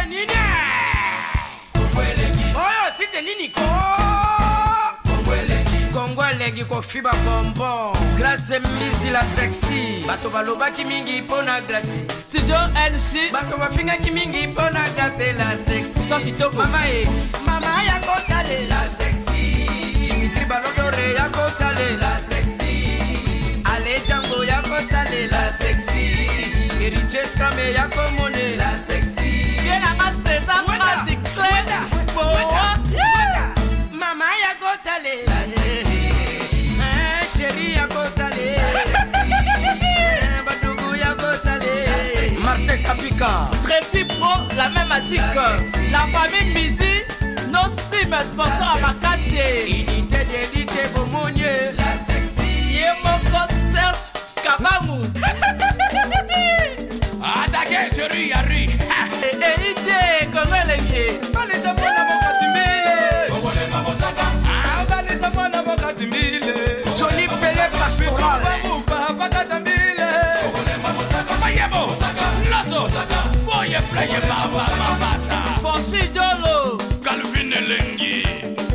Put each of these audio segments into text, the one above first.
nini oyo site nini ko Kongolegi ko fiba bonbon Grace Mizi la sexy bato balobaki mingi pona Grace Studio LC bato bafingaki mingi pona Grace la sexy so kitoko mama ya kotale la sexy Dimitri Balodore ya kotale la sexy Ale Django ya kotale la sexy Eriche Skame ya komone la sexy Viena Masesa Magic Cleda mama ya kotale la sexy chérie ya kotale Badougou ya kotale Martin Kapika Tracy Pro la même magique la famille Mizi nos team sponsor à Makate unité d'élite Bomonier la sexy Yemoko Serge Kabamu Attaquez chérie Yari Ité Kongolegi Bali Zamona Bokatimbile Kongole Mabosaka Bali Zamona Bokatimbile Johnny Pelé Pastoral Bakatamile Kongole Mabosaka Mayebo Lazo Boye Playa Baba Mabata Fonsi Dolo Calvin Elengi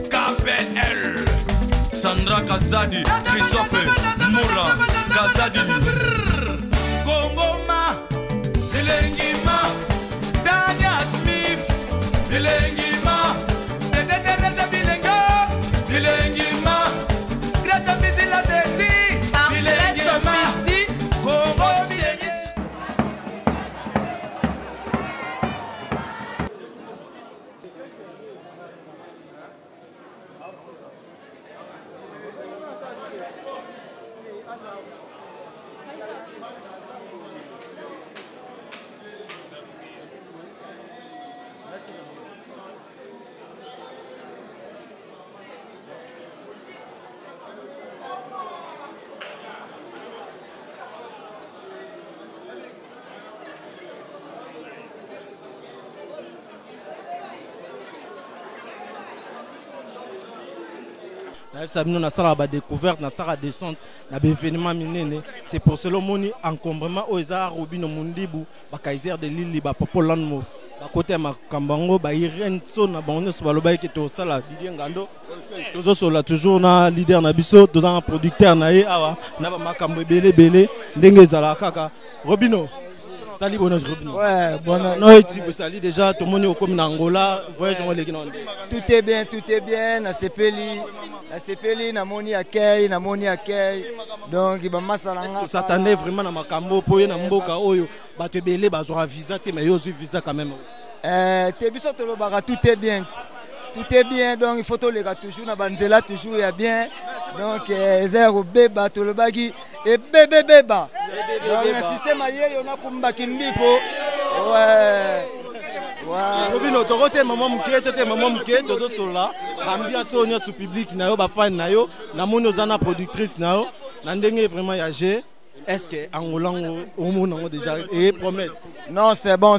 KPL Sandra Kazadi Christophe Moura Kazadi Kongoma Silengima Dania Smith Silengima Dededede Bilenga Silengima Greta Mizi la Desi Silengima Kongo Chéri Nous avons la découverte, nous avons la descente, nous avons événement minene. C'est pour cela que nous avons encombrement aux arts, Robino Mundibu, Kaiser de Lili, Popolanmo, côté Makambango, Irene Son, Bonus, Baloba qui est au Sala, Didier Ngando. Nous sommes toujours un leader Nabiso, nous avons un producteur Naé, nous avons Makambo Bele, Ndenge Zalakaka. Robino. Salut, bonne Robino. Ouais, bonne. Non, tu salut déjà, tout le monde est comme en Angola, voyage on les guinées. Tout est bien, na sepeli, na moni accueil, donc il va masala. Est-ce que ça t'année vraiment na makambo pour y na mboka oyo, ba te belé, ba zora visa, mais yo visa quand même. Te biso to lo baga tout est bien, donc il faut to les gars toujours na banzela toujours y a bien, donc zéro beba to le bagi et beba. Donc le système ailleurs on a kumba kimbipo, ouais. Robino, tu as maman mouké, tu as sola, l'ambiance on est sous public, na yo ba fan na yo, na mono zana productrice na yo, na ndenge vraiment yagé. Est-ce que Angola au monde a déjà et promet? Non, c'est bon.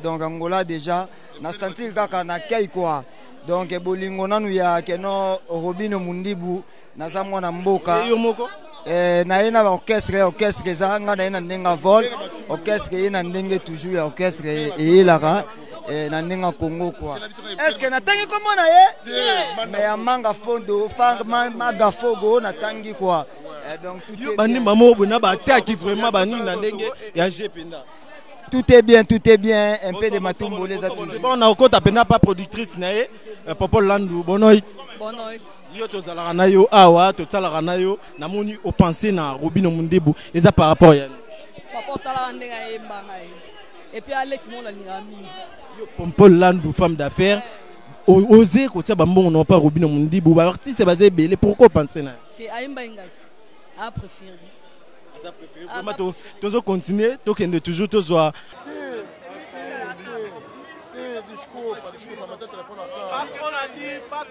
Donc Angola déjà, na senti kaka na kei quoi. Donc bolingo nanu ya keno Robino Mundibu, na zamwa na mboka. Et yo moko? Na yena orchestre za nga na yena ndenga vol, orchestre yena ndenge toujours ya orchestre et laka na ndenga Congo quoi. Est-ce que na tangi comment na ye? Mais ya manga fondo, manga fogo na tangi quoi. Donc tout est bani mamo bona ba attaque vraiment bani na ndenge ya jependa. Tout est bien, un peu de matumbo les autres. C'est bon, on a encore tapena pas productrice nae, Popo Landu, bonoit. Yo to zala na yo awa, to zala na yo, na moni au penser na Robino Mundibu, et ça par rapport ya. Papa tala ndenga yemba ngai. Et puis aller qui mon la linga mingi. Yo Popo Landu femme d'affaires, oser ko tia bambon non pas Robino Mundibu, ba artiste basé belé, pourquoi penser na? C'est Aimba Ingati. A préféré. Vraiment, tu continuer, tu es toujours toujours. Pas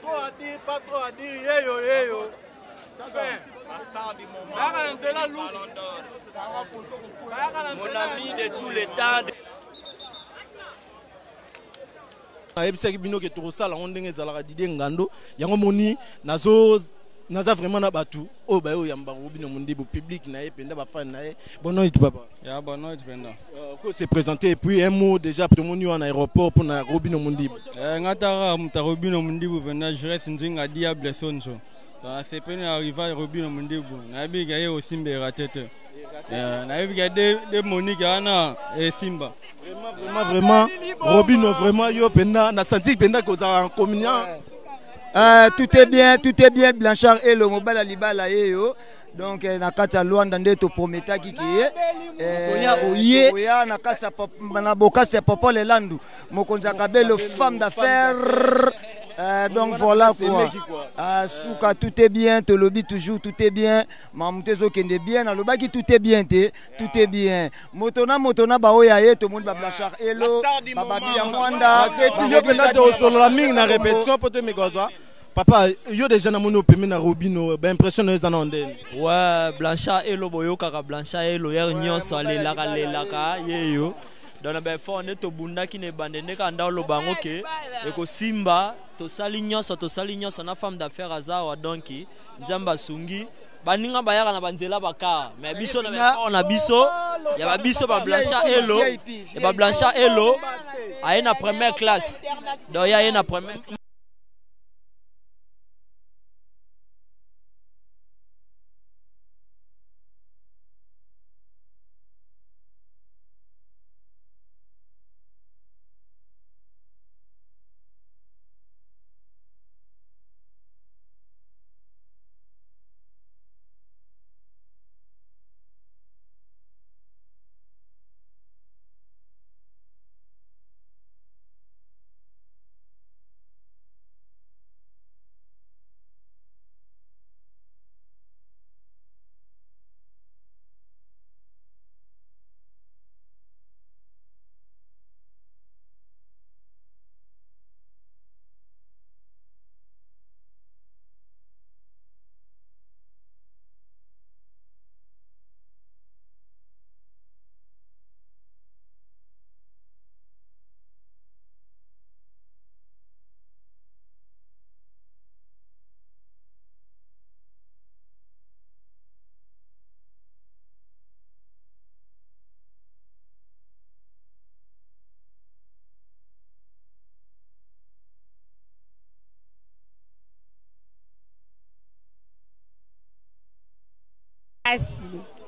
trop à dire, yo. Mon ami de tous les temps. Na ebisaki bino ke to sala ondenge zalaka Didier Ngando, yango moni nazo naza vraiment na batu o ba yo yamba Robino Mundibu public na ye penda ba fan na ye bonno it papa ya bonno it penda ko se présenter et puis un mot déjà pour mon en aéroport pour na Robino Mundibu ngata muta Robino Mundibu penda je reste nzinga diable sonso dans c'est peine arriver Robino Mundibu na biga ye aussi mbera tete na biga de Monique ana et Simba vraiment Robino vraiment yo penda na senti penda ko za en communion. Tout est bien, Blanchard et le mobile à Libala yo. Donc nakata Luanda ndeto prometa kiki oya nakasa na boka c'est papa le landu mokonza kabelo femme d'affaires. Donc voilà quoi. Souka tout est bien, te lobby toujours tout est bien. Mamutezo kende bien, na lobaki tout est bien tout est bien. Motona ba oya ye to monde ba Blanchard Elo, bababi ya Mwanda. Teti yo penda to solo la ming na répétition pour te migoza. Papa, yo déjà na mono pemi na Robino, ben impressionné za ndene. Ouais, Blanchard Elo boyo kaka Blanchard Elo yer nyonso alelaka yeyo. Dans la fond ne to bunda ki ne bande ne ka ndalo bango ke eko Simba to sali nyonso na femme d'affaires azawa donki nzamba sungi baninga bayaka na banzela baka mais biso na biso ya ba biso ba Blanchard Elo et ba Blanchard Elo a na première classe donc ya na première.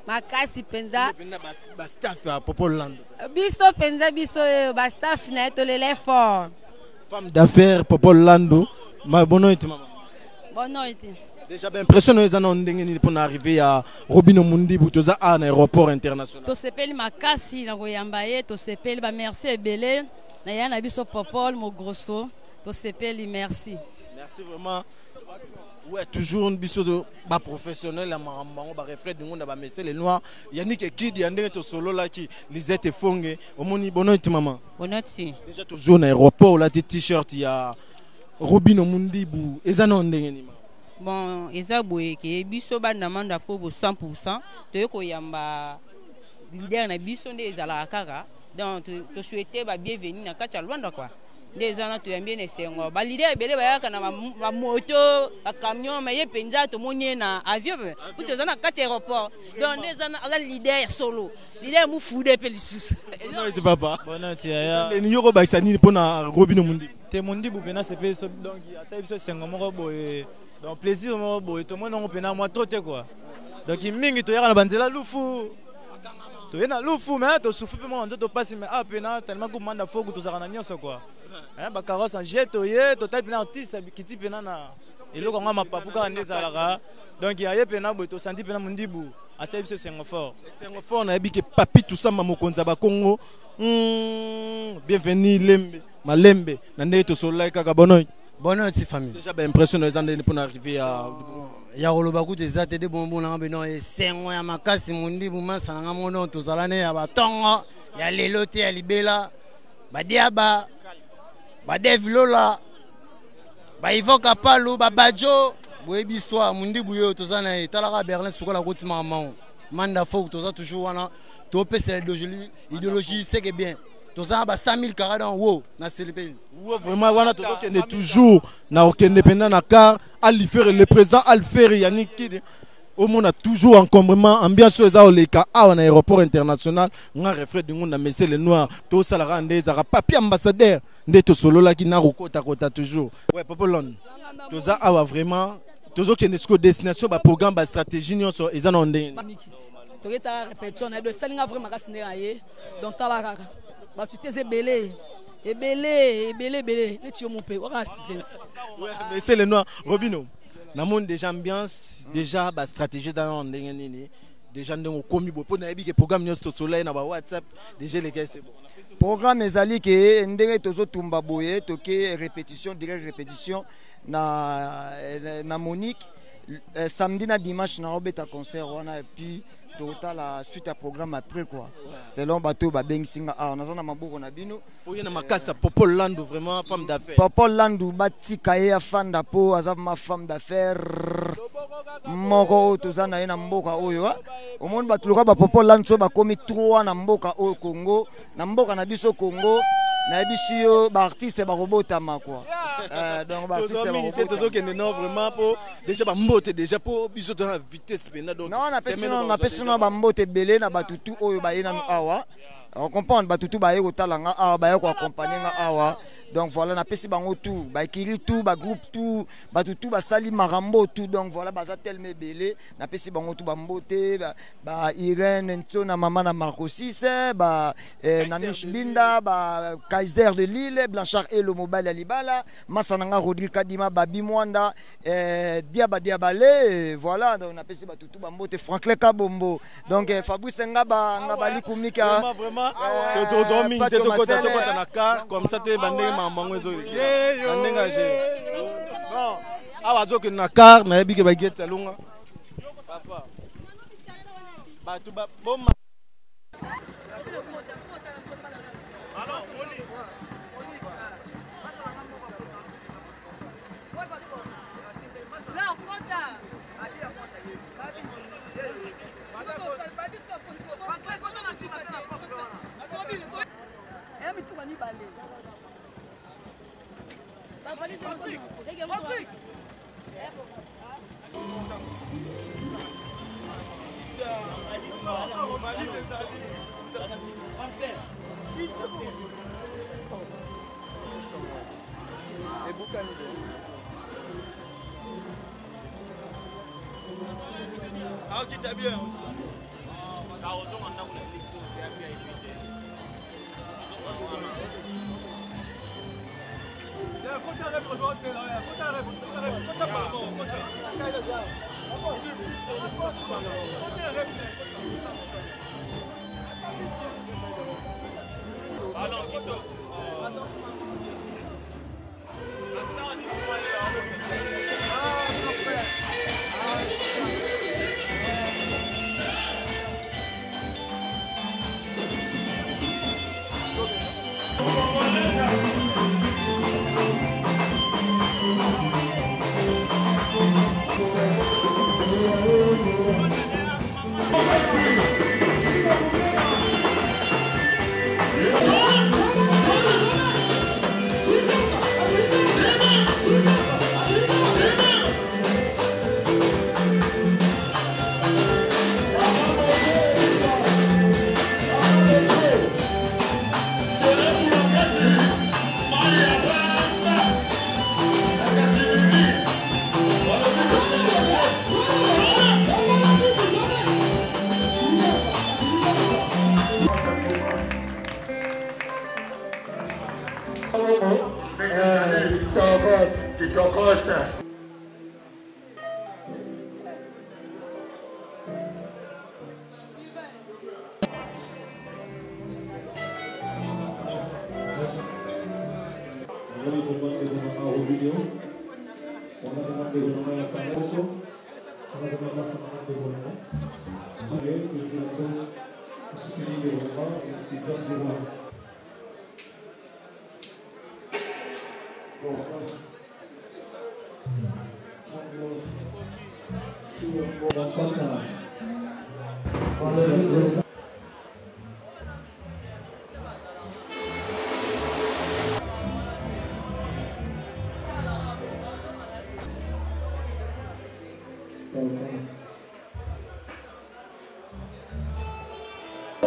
Makasi penza ba staff à Popolando. Biso penza biso ba staff na to lele fort. Femme d'affaires Popolando, ma bonnoite maman. Bonnoite. Déjà ben impressionné za ndenge ni pour arriver à Robino Mundibu toza à un aéroport international. To sepeli makasi na koyamba ye to sepeli ba merci ebele na yana biso Popol mo grosso to sepeli merci. Merci vraiment. Ouais, toujours une biso ba professionnel la mamango ba reflet de monde ba messel les noirs Yannick Kid yandenge to solo là qui Lisette Fonge omoni bonnoite maman. Bonnoite si. Déjà toujours na aéroport là t-shirt il y a Robino Mundibu ezana ndenge ni ma. Bon eza boye ke biso ba na manda fo 100% to ko yamba leader na biso nde ezala kaka donc to souhaiter ba bienvenue na kati ya Luanda quoi. Des ans tu aimes bien les sengo ba leader belé ba yaka na ma moto ba camion mais ye penza to moni na avion pour te na quatre aéroport donc des ans ala leader solo leader mu fude pe lisusu non tu papa bon tu ya ni yoko ba sani pona Robino Mundibu te Mundibu pena c'est pe donc asa biso sengo moko boye donc plaisir moko boye to mona pena moi trop te quoi donc mingi to yaka na banzela lufu to yena lufu mais to souffle pe moi to passe mais ah pena tellement que manda fogo to zakana nyonso quoi. Ba carrosse en jet toye to type na artiste kiti pena na eloko nga mapapuka ndezalaka donc ya ye pena boto senti pena Mundibu asa biso sengo fort na yebike papi tout ça mamokonza ba Congo bienvenue lembe malembe na ndeto solai kaka bonoy si famille déjà ben impressionné les andeni pour arriver à ya koloba kuti ezate de bonbon na beno esengo ya makasi Mundibu masanga mono to zalane ya batongo ya lelote ya libela badiaba badevilola baivoka palu babajo boyebi histoire Mundibu yo tozana etalaka Berlin sukola kuti mama manda fo toza toujours wana to pesa idéologie c'est que bien tozala ba 100 000 carats dans wo na célébrer. Vraiment wana tozokende toujours na okende pendant na car Alifere le président Alfere Yannick Kid au monde a toujours encombrement ambiance eza oleka awa na aéroport international nga reflet dingo na message le noir to salara ndeza papier ambassadeur ndeto solola ki na kota toujours ouais papa lon toza awa vraiment tozokende siko destination ba programme ba stratégie nyonso eza na ndenge toketa répétition na de salinga vraiment kasinde aye donc tala kaka ba tuteze belé les tio mon père ora assistance ouais mais c'est le noir Robino na monde déjà ambiance déjà ba stratégie dans ndenge nini déjà ndenge komi bo po na yebi ke programme nyonso soleil na ba WhatsApp déjà les gars c'est bon programme ezali ke ndenge tozo tumba boye toke répétition direct répétition na Monique samedi na dimanche na obeta concert wana et puis total la suite à programme après quoi selon bateau ba benginga on a na maboko na bino pour yena makasa Popo Landu vraiment femme d'affaires Popo Landu batika ya fan d'apo azab ma femme d'affaires moko tozana yena mboka oyo au monde batuluka ba Popo Landu so ba komi 3 na mboka au Congo na mboka na biso Congo na bisio ba artiste ba robotama quoi donc ba artiste ba robotama tozokende non vraiment pour déjà ba mbote déjà pour biso dans la vitesse pena donc non na pesino ba mbote belé na batutu oyo ba yena awa on comprend batutu ba yeko talanga awa ba yeko accompagner nga awa donc voilà na pesi bango tout ba kiri tout ba groupe tout batutu ba sali marambo tout donc voilà baza tellement belé na pesi bango tout ba mbote ba Irène Nto na mama na Marco 6 ba Nanush Binda ba Kaiser de Lille Blanchard et le mobile Alibala Masananga Rodrigue Kadima Babi Mwanda Diabale voilà donc na pesi batutu ba mbote Franklin Kabombo donc Fabrice Ngaba likumika vraiment tozo mingi te tokota na car comme ça te bande mambo ezo ndenga je bon awa zoke na car na yebi ke ba get salunga papa ba tu ba boma Ah, qui t'a bien. Ah, on s'en a une élection qui a bien évité.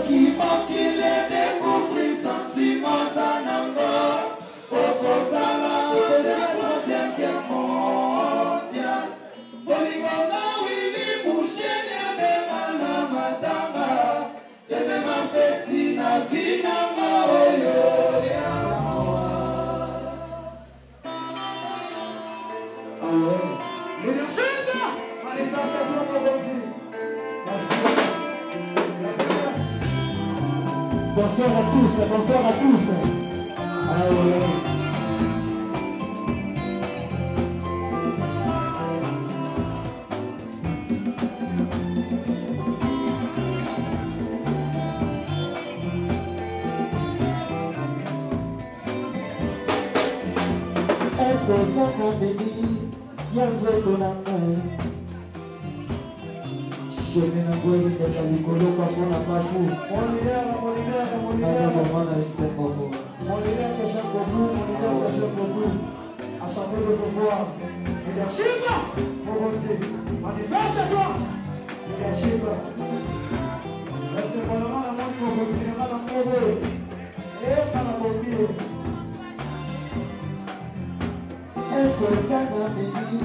soki mokili découvri sentiment za nango okozala troisième guerre mondiale bolingo na wili mushene abema na matanga ebema feti na vinanga oyo Bonsoir à tous, bonsoir à tous. Est-ce que ça t'a béni? Y'a un autre dans chemin na kweli ndeka likoloka mpona pafu naza komona esemoko assemblée de pouvoir leadership mokonzi manifeste-toi leadership esembolama na moni mokonzi nanga na mobe eyeka na bobi eske esanga meni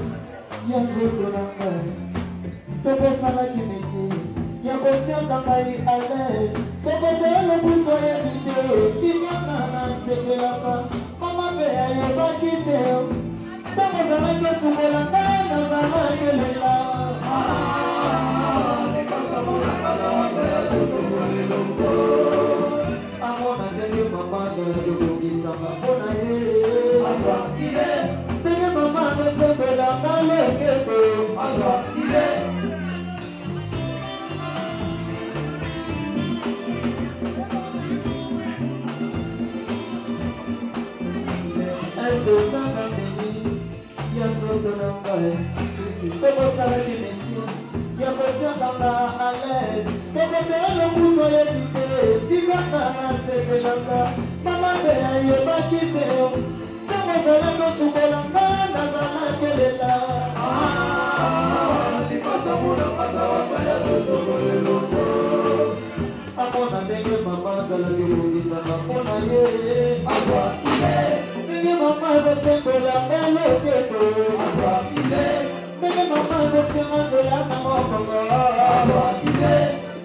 ya nzoto na ngai tokosalaki meti ya kotiaka ngai a l'aise tokotelo buto ya video sinyaka nasepelaka mama mpe ayebaki te ntango azalaki osungola ngai nazalaki elela amona ndenge mama azalaki kokisaka mpona ye ndenge mama azosepelaka leketo ezosanga meni ya nzoto na ngai tokosalaki meti ya kotiakanga a l'aise tokotelo kuno yebi te sikaka nasepelaka mama mpe ayebaki te ntango ozalaki osukola nga nazalaki elela amona ndenge mama azalaki kobisaka mpona ye ndenge mama azosepelanga loketo ndenge mama azotianga nzela na mokongo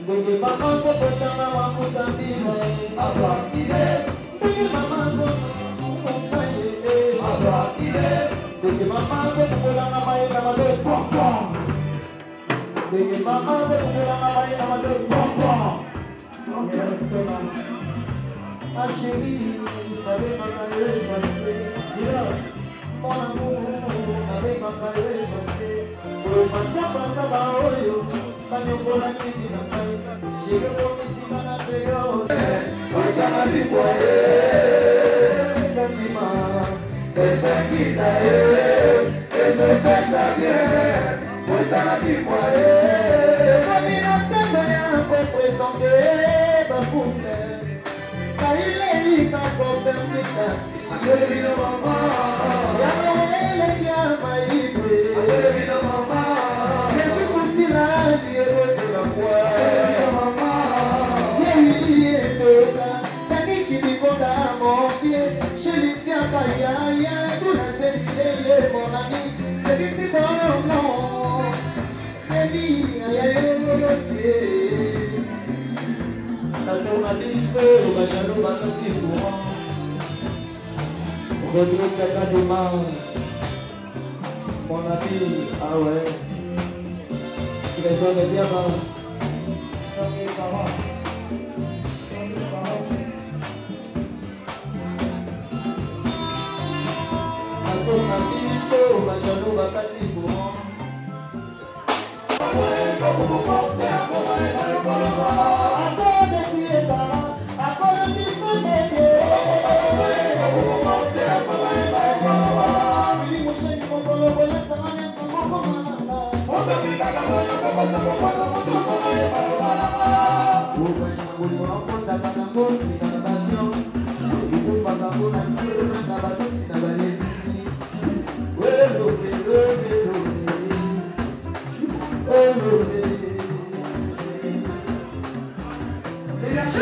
ndenge mama azopesanga mafuta mbila ndenge mama azomona ye ndenge mama azopelanga mayena mabe ndenge mama azopelanga mayena mabe ma chérie, avec ma carrière passée, mon amour, avec ma carrière passée, pour le passé, ça va, oh, ça me faut la nuit, j'ai le premier signe à la période, ça m'a dit quoi, sentiment, et ça qui t'a et ça fait ça bien, ça m'a dit quoi, le communauté m'a encore présenté, ma coupe. Kailei kakopermita Adelina mama Yaele kiama ibe Adelina mama Yesu kutilani eroso la kwa Adelina mama Yeili etoka Taniki bikonda monfie Cheliti akayaya Tuna selilele mon ami Seliti bongo Kheli ayayoyosie Natona disco, bajalo bakati courant Rodrigue Kakadema Mon ami, ah ouais Trésor de diamant 100 000 par an 100 000 par an Natona disco, bajalo bakati courant Leadership!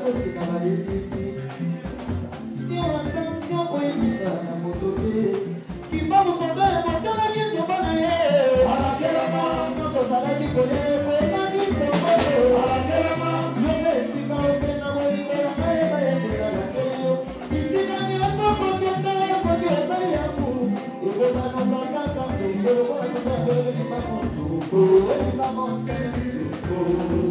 kosika balebiki attention koyebisa na moto te kimba mosoda ya motalaki nzomba na ye alakelama nyonso ozalaki koyebaki songoyo alakelama yonga esika okenda bolingo na ngai bayetela lakele yo bisika nyonso kokenda soki osali yango ekonanuka kaka nzongo lokola soki akoyebeki mamonzuko elinga montene nzuko